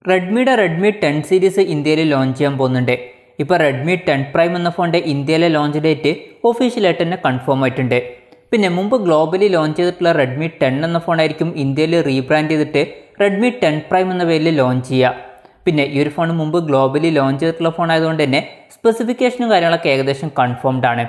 റെഡ്മിയുടെ Redmi 10 series ഇന്ത്യയിൽ launch ചെയ്യാൻ പോകുന്നുണ്ട്. ഇപ്പോൾ റെഡ്മി 10 പ്രൈം എന്ന ഫോണിൻ്റെ ഇന്ത്യയിലെ ലോഞ്ച് ഡേറ്റ് ഒഫീഷ്യലായിട്ട് തന്നെ കൺഫേം ആയിട്ടുണ്ട്. പിന്നെ മുമ്പ് ഗ്ലോബലി ലോഞ്ച് ചെയ്തിട്ടുള്ള റെഡ്മി 10 എന്ന ഫോണായിരിക്കും ഇന്ത്യയിൽ റീബ്രാൻഡ് ചെയ്തിട്ട് റെഡ്മി 10 പ്രൈം എന്ന പേരിൽ ലോഞ്ച് ചെയ്യുക. പിന്നെ ഈ ഒരു ഫോൺ മുമ്പ് ഗ്ലോബലി ലോഞ്ച് ചെയ്തിട്ടുള്ള ഫോൺ ആയതുകൊണ്ട് തന്നെ സ്പെസിഫിക്കേഷനും കാര്യങ്ങളൊക്കെ ഏകദേശം കൺഫേംഡ് ആണ്.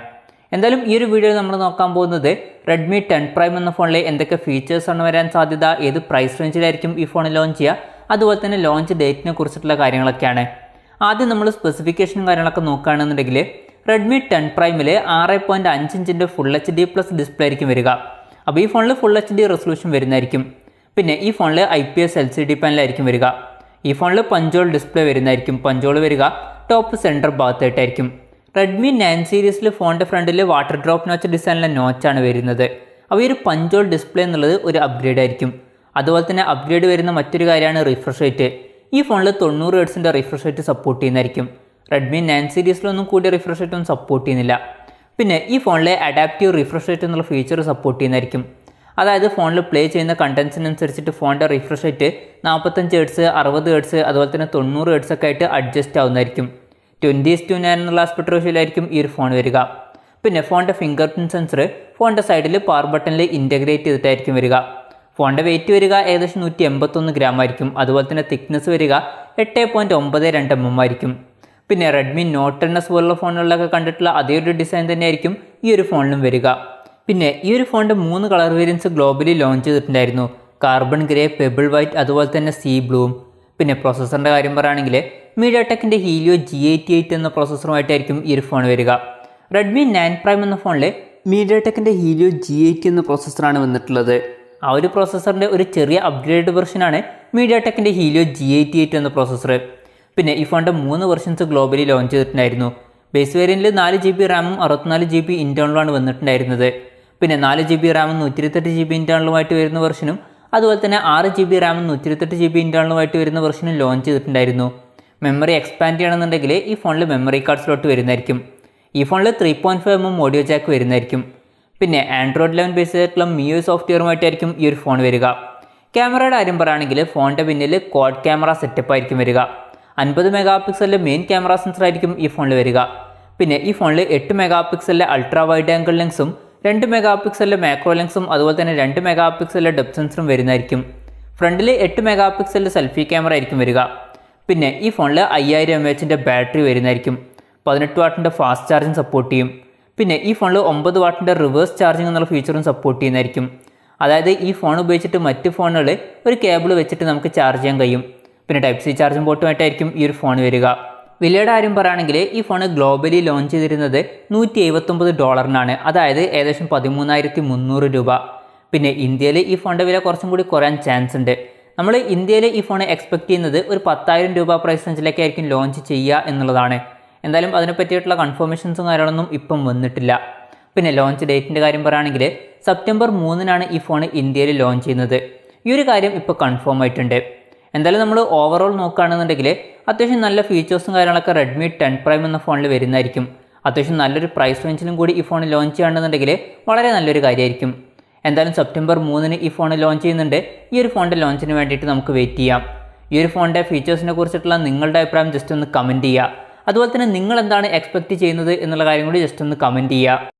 എന്തായാലും ഈ ഒരു വീഡിയോയിൽ നമ്മൾ നോക്കാൻ പോകുന്നത് റെഡ്മി 10 പ്രൈം എന്ന ഫോണിൽ എന്തൊക്കെ ഫീച്ചേഴ്സാണ് വരാൻ സാധ്യത, ഏത് പ്രൈസ് റേഞ്ചിലായിരിക്കും ഈ ഫോൺ ലോഞ്ച് ചെയ്യുക, അതുപോലെ തന്നെ ലോഞ്ച് ഡേറ്റിനെ കുറിച്ചിട്ടുള്ള കാര്യങ്ങളൊക്കെയാണ്. ആദ്യം നമ്മൾ സ്പെസിഫിക്കേഷനും കാര്യങ്ങളൊക്കെ നോക്കുകയാണെന്നുണ്ടെങ്കിൽ റെഡ്മി 10 പ്രൈമിൽ 6.5 ഇഞ്ചിൻ്റെ ഫുൾ HD+ ഡിസ്പ്ലേ ആയിരിക്കും വരിക. അപ്പോൾ ഈ ഫോണിൽ ഫുൾ HD റെസൊല്യൂഷൻ വരുന്നതായിരിക്കും. പിന്നെ ഈ ഫോണിൽ IPS LCD പാനലായിരിക്കും വരിക. ഈ ഫോണിൽ പഞ്ചോൾ ഡിസ്പ്ലേ വരുന്നതായിരിക്കും. പഞ്ചോൾ വരിക ടോപ്പ് സെൻറ്റർ ഭാഗത്തായിട്ടായിരിക്കും. റെഡ്മി 9 സീരീസിൽ ഫോണിൻ്റെ ഫ്രണ്ടിൽ വാട്ടർ ഡ്രോപ്പ് നോച്ച് ഡിസൈനിലെ നോച്ചാണ് വരുന്നത്. അപ്പോൾ ഈ ഒരു പഞ്ചോൾ ഡിസ്പ്ലേ എന്നുള്ളത് ഒരു അപ്ഗ്രേഡ് ആയിരിക്കും. അതുപോലെ തന്നെ അപ്ഗ്രേഡ് വരുന്ന മറ്റൊരു കാര്യമാണ് റിഫ്രഷ് റേറ്റ്. ഈ ഫോണിൽ 90 ഹെർട്സിൻ്റെ റിഫ്രഷ് റേറ്റ് സപ്പോർട്ട് ചെയ്യുന്നതായിരിക്കും. റെഡ്മി 9 സീരീസിലൊന്നും കൂടിയ റിഫ്രഷ് റേറ്റ് ഒന്നും സപ്പോർട്ട് ചെയ്യുന്നില്ല. പിന്നെ ഈ ഫോണിലെ അഡാപ്റ്റീവ് റിഫ്രഷ് റേറ്റ് എന്നുള്ള ഫീച്ചർ സപ്പോർട്ട് ചെയ്യുന്നതായിരിക്കും. അതായത് ഫോണിൽ പ്ലേ ചെയ്യുന്ന കണ്ടൻസിനനുസരിച്ചിട്ട് ഫോണിൻ്റെ റിഫ്രഷ് റേറ്റ് 45 ഹെർട്സ്, 60 ഹെർട്സ്, അതുപോലെ തന്നെ 90 ഹെർട്സ് ഒക്കെ ആയിട്ട് അഡ്ജസ്റ്റ് ആവുന്നതായിരിക്കും. 20:9 എന്നുള്ള ആസ്പെക്ട് റേഷ്യോയിലായിരിക്കും ഈ ഒരു ഫോൺ വരിക. പിന്നെ ഫോണിൻ്റെ ഫിംഗർ പ്രിൻറ്റ് സെൻസർ ഫോണിൻ്റെ സൈഡിൽ പവർ ബട്ടണിൽ ഇൻറ്റഗ്രേറ്റ് ചെയ്തിട്ടായിരിക്കും വരിക. ഫോണിൻ്റെ വെയിറ്റ് വരിക ഏകദേശം 181 ഗ്രാം ആയിരിക്കും. അതുപോലെ തന്നെ തിക്നെസ് വരിക 8.92 mm ആയിരിക്കും. പിന്നെ റെഡ്മി നോട്ട് 10s പോലുള്ള ഫോണുകളിലൊക്കെ കണ്ടിട്ടുള്ള അതേ ഒരു ഡിസൈൻ തന്നെയായിരിക്കും ഈ ഒരു ഫോണിലും വരിക. പിന്നെ ഈ ഒരു ഫോണിൻ്റെ 3 കളർ വേരിയൻസ് ഗ്ലോബലി ലോഞ്ച് ചെയ്തിട്ടുണ്ടായിരുന്നു. കാർബൺ ഗ്രേ, പെബിൾ വൈറ്റ്, അതുപോലെ തന്നെ സീ ബ്ലൂവും. പിന്നെ പ്രോസസ്സറിൻ്റെ കാര്യം പറയുകയാണെങ്കിൽ mediatekൻ്റെ helio G88 എന്ന പ്രോസസ്സറുമായിട്ടായിരിക്കും ഈ ഒരു ഫോൺ വരിക. റെഡ്മി 9 പ്രൈം എന്ന ഫോണിൽ mediatekൻ്റെ helio G80 എന്ന പ്രോസസ്സറാണ് വന്നിട്ടുള്ളത്. ആ ഒരു പ്രോസസ്സറിൻ്റെ ഒരു ചെറിയ അപ്ഗ്രേഡ് വെർഷനാണ് mediatekൻ്റെ helio G88 എന്ന പ്രോസസ്സർ. പിന്നെ ഈ ഫോണിൻ്റെ 3 വെർഷൻസ് ഗ്ലോബലി ലോഞ്ച് ചെയ്തിട്ടുണ്ടായിരുന്നു. ബേസ് വേരിയൻറ്റിൽ 4 GB റാമും 64 GB ഇൻറ്റേർണലുമാണ് വന്നിട്ടുണ്ടായിരുന്നത്. പിന്നെ 4 GB റാമും 128 GB ഇൻറ്റേർണലുമായിട്ട് വരുന്ന വെർഷനും അതുപോലെ തന്നെ 6 GB റാമും 128 GB ഇൻറ്റേർണലുമായിട്ട് വരുന്ന വെർഷനും ലോഞ്ച് ചെയ്തിട്ടുണ്ടായിരുന്നു. മെമ്മറി എക്സ്പാൻഡ് ചെയ്യണമെന്നുണ്ടെങ്കിൽ ഈ ഫോണിൽ മെമ്മറി കാർഡ് സ്ലോട്ട് വരുന്നതായിരിക്കും. ഈ ഫോണിൽ 3.5 mm ഓഡിയോ ജാക്ക് വരുന്നതായിരിക്കും. പിന്നെ ആൻഡ്രോയിഡ് 11 ബേസ് ചെയ്തിട്ടുള്ള MIUI സോഫ്റ്റ്വെയറുമായിട്ടായിരിക്കും ഈ ഒരു ഫോൺ വരിക. ക്യാമറയുടെ കാര്യം പറയുകയാണെങ്കിൽ ഫോണിൻ്റെ പിന്നിൽ ക്വാഡ് ക്യാമറ സെറ്റപ്പ് ആയിരിക്കും വരിക. 50 MP മെയിൻ ക്യാമറ സെൻസർ ആയിരിക്കും ഈ ഫോണിൽ വരിക. പിന്നെ ഈ ഫോണിൽ 8 MP അൾട്രാ വൈഡ് ആംഗിൾ ലെൻസും 2 MP മാക്രോ ലെൻസും അതുപോലെ തന്നെ 2 MP ഡെപ്ത് സെൻസറും വരുന്നതായിരിക്കും. ഫ്രണ്ടിൽ 8 MP സെൽഫി ക്യാമറ ആയിരിക്കും വരിക. പിന്നെ ഈ ഫോണിൽ 5000 mAh ബാറ്ററി വരുന്നതായിരിക്കും. 18 വാട്ടിൻ്റെ ഫാസ്റ്റ് ചാർജിങ് സപ്പോർട്ട് ചെയ്യും. പിന്നെ ഈ ഫോണിൽ 9 വാട്ടിൻ്റെ റിവേഴ്സ് ചാർജിങ് എന്നുള്ള ഫീച്ചറും സപ്പോർട്ട് ചെയ്യുന്നതായിരിക്കും. അതായത് ഈ ഫോൺ ഉപയോഗിച്ചിട്ട് മറ്റ് ഫോണുകൾ ഒരു കേബിൾ വെച്ചിട്ട് നമുക്ക് ചാർജ് ചെയ്യാൻ കഴിയും. പിന്നെ Type-C ചാർജിങ് പോർട്ടുമായിട്ടായിരിക്കും ഈ ഒരു ഫോൺ വരിക. വിലയുടെ കാര്യം പറയുകയാണെങ്കിൽ ഈ ഫോൺ ഗ്ലോബലി ലോഞ്ച് ചെയ്തിരുന്നത് $179, അതായത് ഏകദേശം 13,300 രൂപ. പിന്നെ ഇന്ത്യയിൽ ഈ ഫോണിൻ്റെ വില കുറച്ചും കൂടി കുറയാൻ ചാൻസ് ഉണ്ട്. നമ്മൾ ഇന്ത്യയിൽ ഈ ഫോൺ എക്സ്പെക്ട് ചെയ്യുന്നത് ഒരു 10,000 രൂപ പ്രൈസ് റേഞ്ചിലേക്കായിരിക്കും ലോഞ്ച് ചെയ്യുക എന്നുള്ളതാണ്. എന്തായാലും അതിനെ പറ്റിയിട്ടുള്ള കൺഫർമേഷൻസും കാര്യങ്ങളൊന്നും ഇപ്പം വന്നിട്ടില്ല. പിന്നെ ലോഞ്ച് ഡേറ്റിൻ്റെ കാര്യം പറയുകയാണെങ്കിൽ സെപ്റ്റംബർ 3-നാണ് ഈ ഫോൺ ഇന്ത്യയിൽ ലോഞ്ച് ചെയ്യുന്നത്. ഈ ഒരു കാര്യം ഇപ്പോൾ കൺഫേം ആയിട്ടുണ്ട്. എന്തായാലും നമ്മൾ ഓവറോൾ നോക്കുകയാണെന്നുണ്ടെങ്കിൽ അത്യാവശ്യം നല്ല ഫീച്ചേഴ്സും കാര്യങ്ങളൊക്കെ റെഡ്മി 10 പ്രൈം എന്ന ഫോണിൽ വരുന്നതായിരിക്കും. അത്യാവശ്യം നല്ലൊരു പ്രൈസ് റേഞ്ചിലും കൂടി ഈ ഫോൺ ലോഞ്ച് ചെയ്യുകയാണെന്നുണ്ടെങ്കിൽ വളരെ നല്ലൊരു കാര്യമായിരിക്കും. എന്തായാലും സെപ്റ്റംബർ 3-ന് ഈ ഫോൺ ലോഞ്ച് ചെയ്യുന്നുണ്ട്. ഈ ഒരു ഫോണിൻ്റെ ലോഞ്ചിന് വേണ്ടിയിട്ട് നമുക്ക് വെയിറ്റ് ചെയ്യാം. ഈ ഒരു ഫോണിൻ്റെ ഫീച്ചേഴ്സിനെ കുറിച്ചിട്ടുള്ള നിങ്ങളുടെ അഭിപ്രായം ജസ്റ്റ് ഒന്ന് കമൻറ്റ് ചെയ്യുക. അതുപോലെ തന്നെ നിങ്ങൾ എന്താണ് എക്സ്പെക്റ്റ് ചെയ്യുന്നത് എന്നുള്ള കാര്യം കൂടി ജസ്റ്റ് ഒന്ന് കമൻറ്റ് ചെയ്യുക.